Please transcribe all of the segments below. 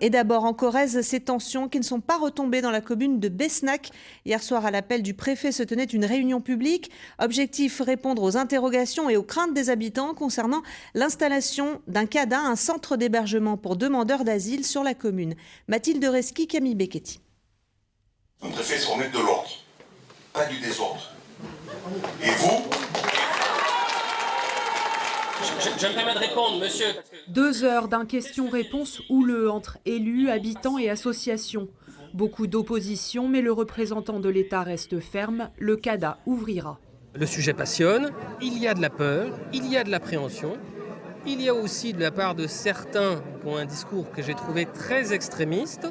Et d'abord en Corrèze, ces tensions qui ne sont pas retombées dans la commune de Besnac. Hier soir, à l'appel du préfet, se tenait une réunion publique. Objectif, répondre aux interrogations et aux craintes des habitants concernant l'installation d'un CADA, un centre d'hébergement pour demandeurs d'asile sur la commune. Mathilde Reski, Camille Becchetti. Le préfet, c'est remettre de l'ordre, pas du désordre. Et vous ? Je me permets de répondre, monsieur. 2 heures d'un question-réponse houleux entre élus, habitants et associations. Beaucoup d'opposition, mais le représentant de l'État reste ferme. Le CADA ouvrira. Le sujet passionne, il y a de la peur, il y a de l'appréhension. Il y a aussi de la part de certains qui ont un discours que j'ai trouvé très extrémiste.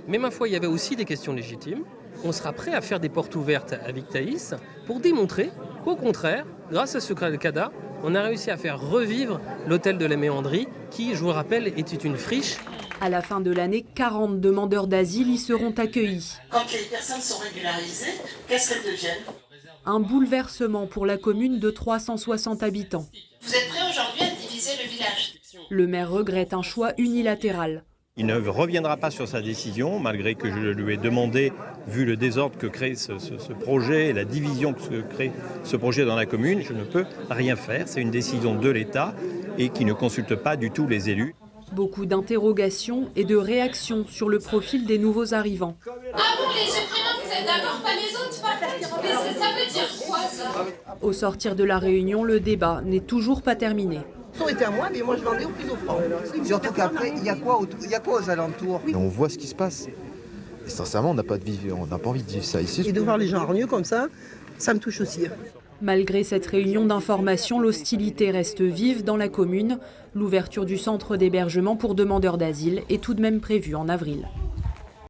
Mais ma foi, il y avait aussi des questions légitimes. On sera prêt à faire des portes ouvertes avec Thaïs pour démontrer qu'au contraire, grâce à ce CADA, on a réussi à faire revivre l'hôtel de la Méandrie, qui, je vous rappelle, était une friche. À la fin de l'année, 40 demandeurs d'asile y seront accueillis. Quand les personnes sont régularisées, qu'est-ce qu'elles deviennent ? Un bouleversement pour la commune de 360 habitants. Vous êtes prêts aujourd'hui à diviser le village ? Le maire regrette un choix unilatéral. Il ne reviendra pas sur sa décision, malgré que je lui ai demandé, vu le désordre que crée ce projet et la division que crée ce projet dans la commune, je ne peux rien faire. C'est une décision de l'État et qui ne consulte pas du tout les élus. Beaucoup d'interrogations et de réactions sur le profil des nouveaux arrivants. Ah bon, les Ukrainiens, vous êtes d'accord, pas les autres, pas? Mais ça veut dire quoi, ça? Au sortir de la réunion, le débat n'est toujours pas terminé. Ça était à moi, mais moi je vendais au plus offrant. Surtout qu'après, il y a quoi aux alentours? On voit ce qui se passe. Et sincèrement, on n'a pas envie de vivre ça ici. Et de voir les gens hargneux comme ça me touche aussi. Malgré cette réunion d'information, l'hostilité reste vive dans la commune. L'ouverture du centre d'hébergement pour demandeurs d'asile est tout de même prévue en avril.